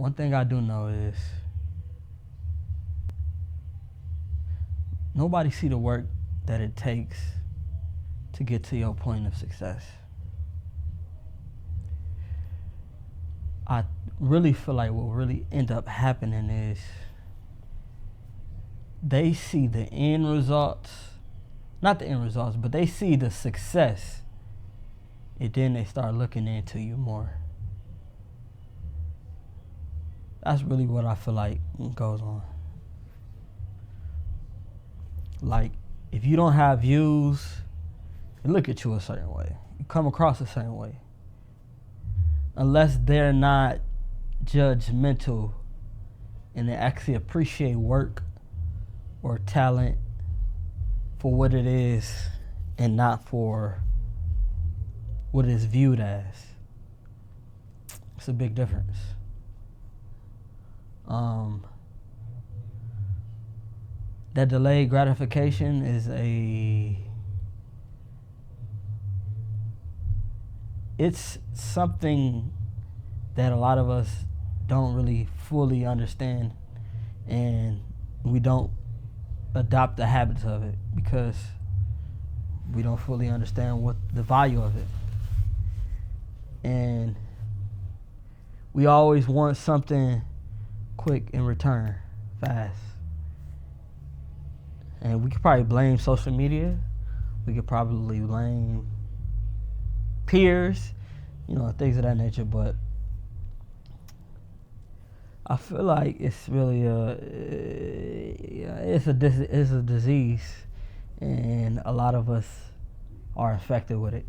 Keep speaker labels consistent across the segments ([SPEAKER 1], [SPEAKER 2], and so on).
[SPEAKER 1] one thing I do know is nobody see the work that it takes to get to your point of success. I really feel like what really end up happening is they see the end results, not the end results, but they see the success, and then they start looking into you more. That's really what I feel like goes on. Like, if you don't have views, they look at you a certain way. You come across a certain way. Unless they're not judgmental and they actually appreciate work or talent for what it is and not for what it is viewed as. It's a big difference. That delayed gratification is it's something that a lot of us don't really fully understand, and we don't adopt the habits of it because we don't fully understand what the value of it. And we always want something quick in return, fast. And we could probably blame social media. We could probably blame peers, things of that nature. But I feel like it's really it's a disease, and a lot of us are infected with it.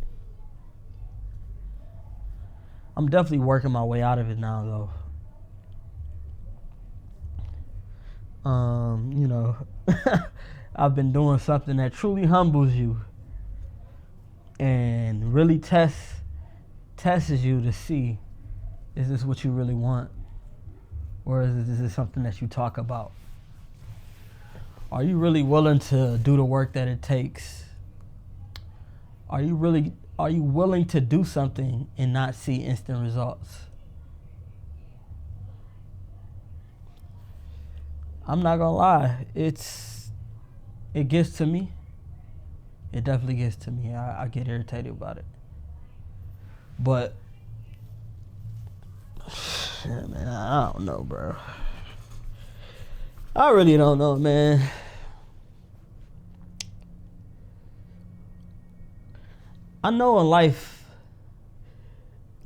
[SPEAKER 1] I'm definitely working my way out of it now, though. I've been doing something that truly humbles you and really tests you to see, is this what you really want? Or is this something that you talk about? Are you really willing to do the work that it takes? Are you willing to do something and not see instant results? I'm not gonna lie, it gets to me. It definitely gets to me. I get irritated about it. But shit, man, I don't know, bro. I really don't know, man. I know in life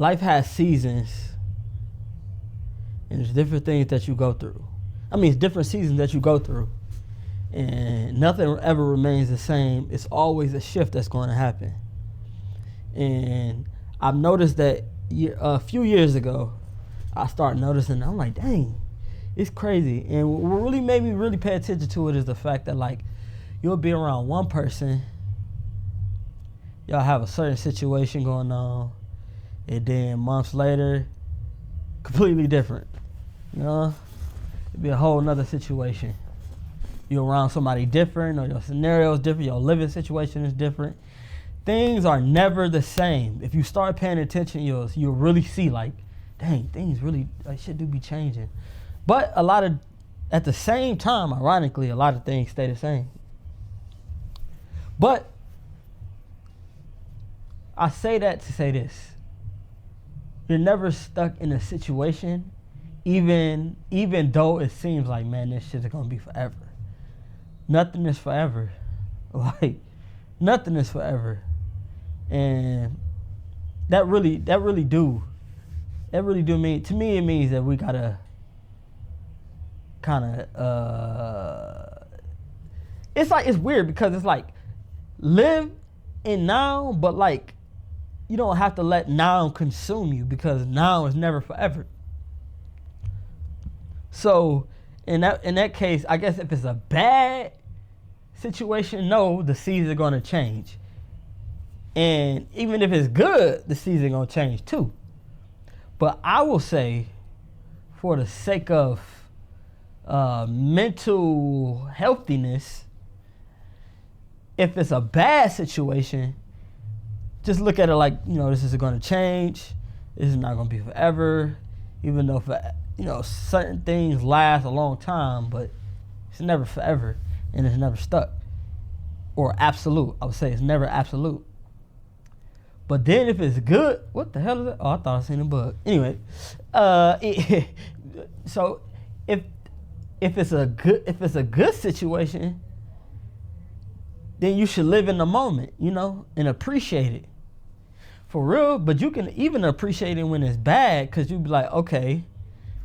[SPEAKER 1] has seasons, and there's different things that you go through. It's different seasons that you go through, and nothing ever remains the same. It's always a shift that's going to happen. And I've noticed that a few years ago, I started noticing, I'm like, dang, it's crazy. And what really made me really pay attention to it is the fact that, like, you'll be around one person, y'all have a certain situation going on, and then months later, completely different. It'd be a whole nother situation. You're around somebody different, or your scenario is different, your living situation is different. Things are never the same. If you start paying attention, you'll really see, like, dang, things really, shit do be changing. But at the same time, ironically, a lot of things stay the same. But I say that to say this. You're never stuck in a situation, even though it seems like, man, this shit is gonna be forever. Nothing is forever. Like, nothing is forever. And that really do mean, to me, it means that we gotta kind of, it's weird because it's like, live in now, but like, you don't have to let now consume you, because now is never forever. So in that case, I guess if it's a bad situation, no, the seasons are gonna change. And even if it's good, the season gonna change too. But I will say, for the sake of mental healthiness, if it's a bad situation, just look at it like, this is gonna change. This is not gonna be forever. Even though certain things last a long time, but it's never forever, and it's never stuck or absolute. I would say it's never absolute. But then if it's good, what the hell is it? Oh, I thought I seen a bug. Anyway, so if it's a good situation, then you should live in the moment, and appreciate it. For real, but you can even appreciate it when it's bad, because you be like, okay,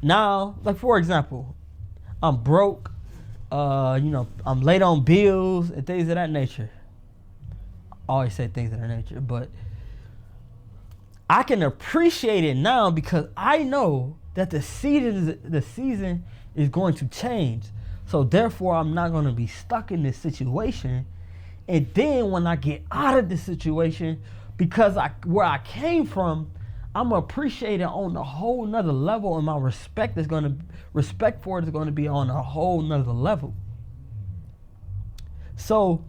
[SPEAKER 1] now, like for example, I'm broke, I'm late on bills and things of that nature. I always say things of that nature, but I can appreciate it now because I know that the season is going to change. So therefore, I'm not going to be stuck in this situation. And then when I get out of this situation, because where I came from, I'm gonna appreciate it on a whole nother level, and my respect for it is gonna be on a whole nother level. So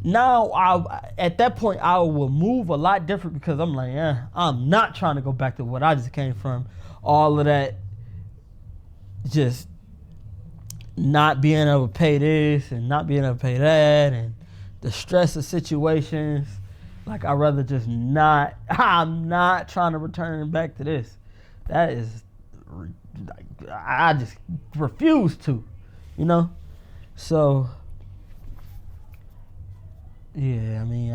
[SPEAKER 1] now at that point I will move a lot different, because I'm like, I'm not trying to go back to what I just came from. All of that, just not being able to pay this and not being able to pay that, and the stress of situations. Like, I'd rather just not. I'm not trying to return back to this. That is, I just refuse to, So, yeah, I mean,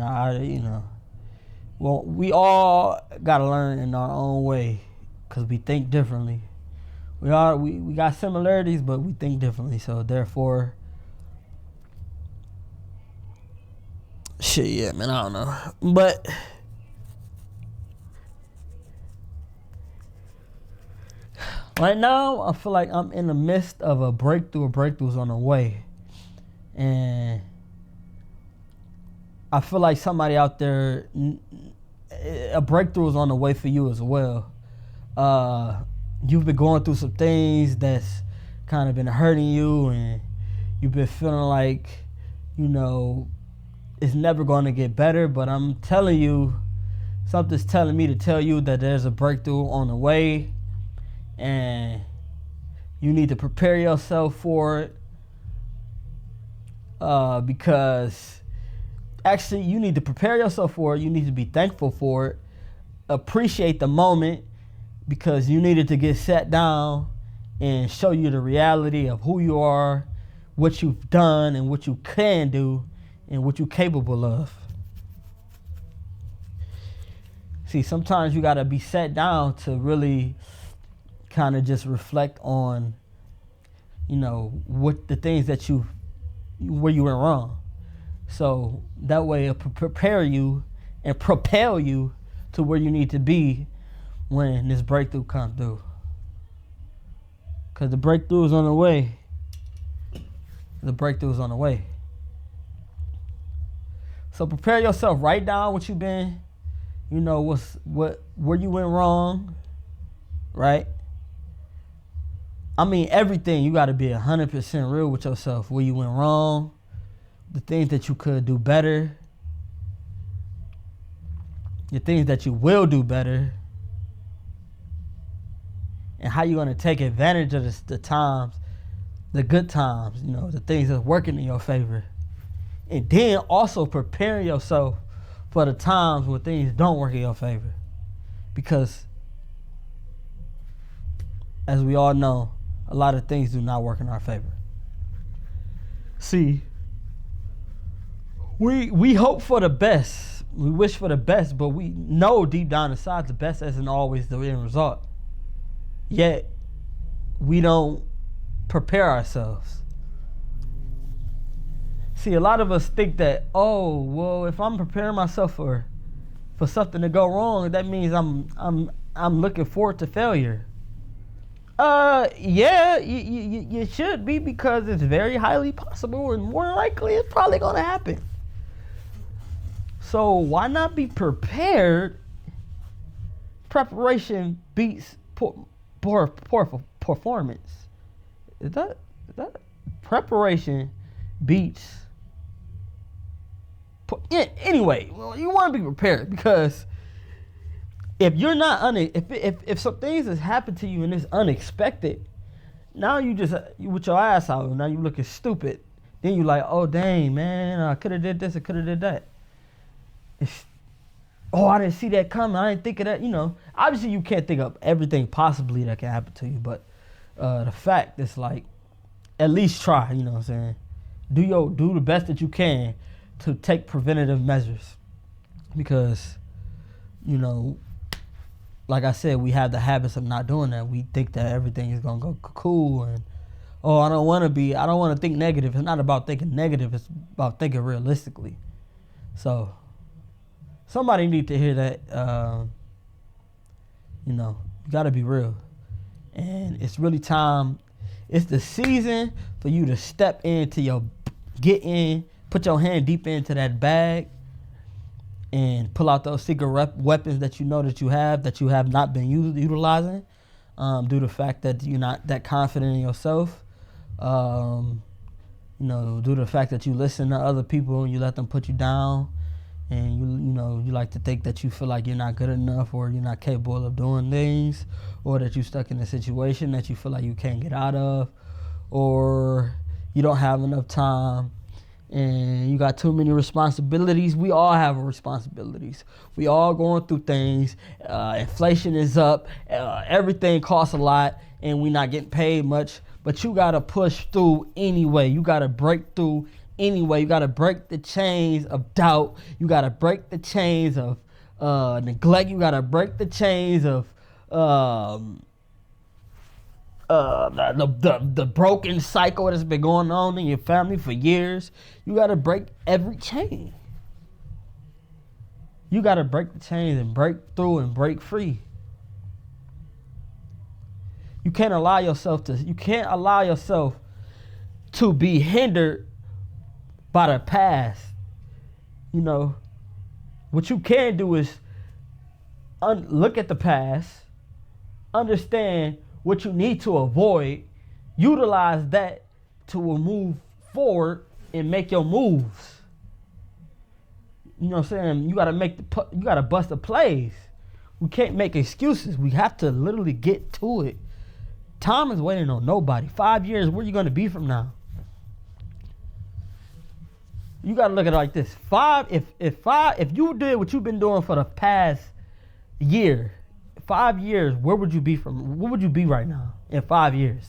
[SPEAKER 1] well, we all gotta learn in our own way, because we think differently. We got similarities, but we think differently. So therefore, shit, yeah, man, I don't know. But right now, I feel like I'm in the midst of a breakthrough. Breakthrough's on the way. And I feel like somebody out there, a breakthrough is on the way for you as well. You've been going through some things that's kind of been hurting you, and you've been feeling like, it's never going to get better. But I'm telling you, something's telling me to tell you that there's a breakthrough on the way, and you need to prepare yourself for it. Because actually, you need to prepare yourself for it. You need to be thankful for it. Appreciate the moment, because you needed to get sat down and show you the reality of who you are, what you've done, and what you can do, and what you're capable of. See, sometimes you gotta be sat down to really kind of just reflect on, what the things that where you went wrong. So that way it'll prepare you and propel you to where you need to be when this breakthrough comes through. Because the breakthrough is on the way. The breakthrough is on the way. So prepare yourself. Write down what you've been, where you went wrong, right? I mean, everything. You got to be 100% real with yourself. Where you went wrong, the things that you could do better, the things that you will do better, and how you're going to take advantage of the times, the good times, the things that's working in your favor. And then also preparing yourself for the times when things don't work in your favor. Because, as we all know, a lot of things do not work in our favor. See, we hope for the best. We wish for the best, but we know deep down inside the best isn't always the end result. Yet, we don't prepare ourselves. See, a lot of us think that, if I'm preparing myself for something to go wrong, that means I'm looking forward to failure. Yeah, you should be, because it's very highly possible, and more likely it's probably gonna happen. So why not be prepared? Preparation beats poor performance. Is that preparation beats? Anyway, well, you want to be prepared, because if you're not if some things has happened to you and it's unexpected, now you with your ass out. Now you looking stupid. Then you like, oh dang man, I could have did this, I could have did that. It's, oh, I didn't see that coming. I didn't think of that. You know, obviously you can't think of everything possibly that can happen to you, but the fact is like, at least try. You know what I'm saying? Do the best that you can to take preventative measures, because, you know, like I said, we have the habits of not doing that. We think that everything is gonna go cool, and oh, I don't want to think negative. It's not about thinking negative. It's about thinking realistically. So somebody need to hear that. You know, you got to be real, and it's really time. It's the season for you to step into put your hand deep into that bag, and pull out those secret weapons that you know that you have not been utilizing, due to the fact that you're not that confident in yourself. You know, due to the fact that you listen to other people and you let them put you down, and you like to think that you feel like you're not good enough, or you're not capable of doing things, or that you're stuck in a situation that you feel like you can't get out of, or you don't have enough time, and you got too many responsibilities. We all have responsibilities. We all going through things. Inflation is up. Everything costs a lot, and we're not getting paid much. But you got to push through anyway. You got to break through anyway. You got to break the chains of doubt. You got to break the chains of neglect. You got to break the chains of the broken cycle that's been going on in your family for years. You got to break every chain. You got to break the chains and break through and break free. You can't allow yourself to be hindered by the past. You know, what you can do is look at the past, understand what you need to avoid, utilize that to move forward and make your moves. You know what I'm saying? You gotta bust the plays. We can't make excuses. We have to literally get to it. Time is waiting on nobody. 5 years, where are you gonna be from now? You gotta look at it like this. If you did what you've been doing for the past year, 5 years, where would you be from? Where would you be right now in 5 years?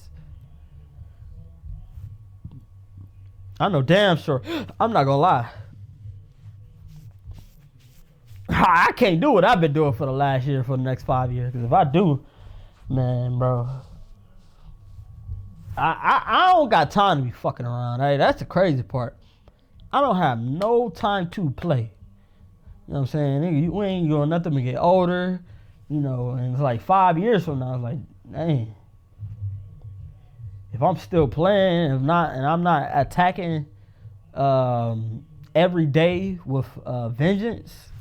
[SPEAKER 1] I know damn sure. I'm not gonna lie. I can't do what I've been doing for the last year for the next 5 years. Because if I do, man, bro, I don't got time to be fucking around. Hey, that's the crazy part. I don't have no time to play. You know what I'm saying? Nigga, we ain't doing nothing to get older. You know, and it's like 5 years from now, it's like, dang. If I'm still playing, and I'm not attacking every day with vengeance,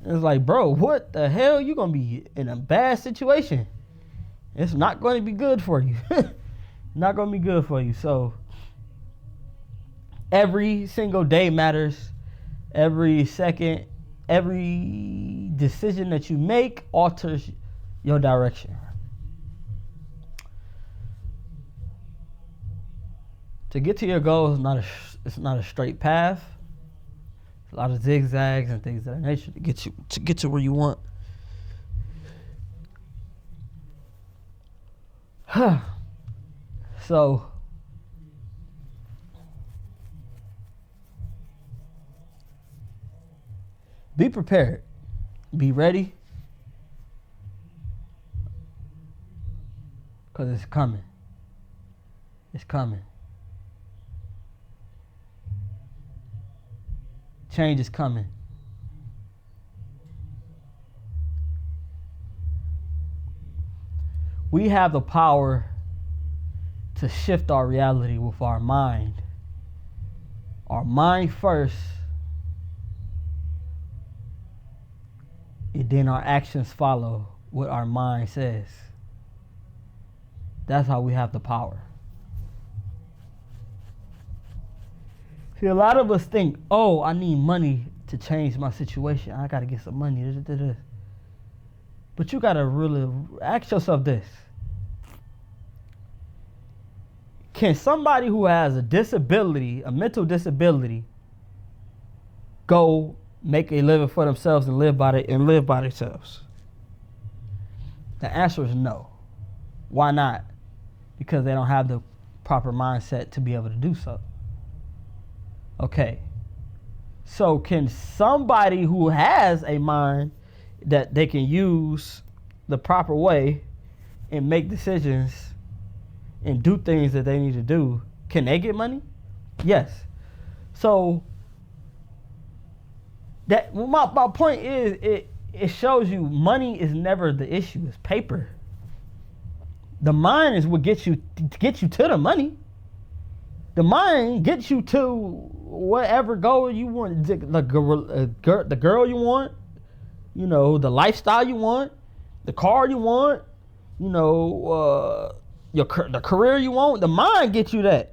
[SPEAKER 1] it's like, bro, what the hell? You're gonna be in a bad situation. It's not going to be good for you. Not gonna be good for you. So every single day matters. Every second, every decision that you make alters your direction. To get to your goal it's not a straight path. It's a lot of zigzags and things of that nature to get to where you want. So be prepared. Be ready. Because it's coming. It's coming. Change is coming. We have the power to shift our reality with our mind. Our mind first, and then our actions follow what our mind says. That's how we have the power. See, a lot of us think, oh, I need money to change my situation. I got to get some money. But you gotta really ask yourself this. Can somebody who has a disability, a mental disability, go make a living for themselves and live by themselves? The answer is no. Why not? Because they don't have the proper mindset to be able to do so. Okay. So can somebody who has a mind that they can use the proper way and make decisions and do things that they need to do, can they get money? Yes. So that my point is it shows you money is never the issue, it's paper. The mind is what gets you to the money. The mind gets you to whatever goal you want, the girl you want, you know, the lifestyle you want, the car you want, you know, the career you want. The mind gets you that.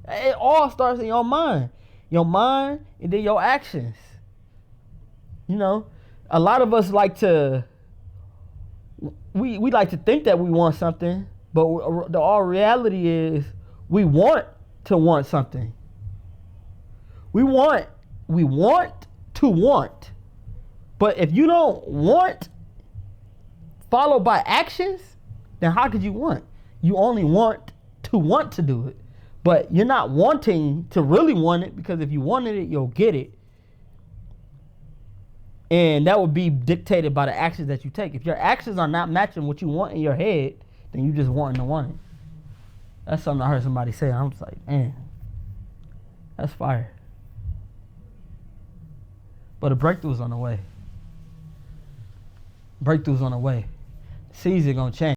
[SPEAKER 1] It all starts in your mind. Your mind and then your actions. You know, a lot of us like to, we like to think that we want something, but the all reality is we want to want something. We want to want. But if you don't want followed by actions, then how could you want? You only want to do it. But you're not wanting to really want it, because if you wanted it, you'll get it. And that would be dictated by the actions that you take. If your actions are not matching what you want in your head, then you just wanting to want it. That's something I heard somebody say. I'm just like, man, that's fire. But a breakthrough's on the way. Breakthrough's on the way. The season gonna change.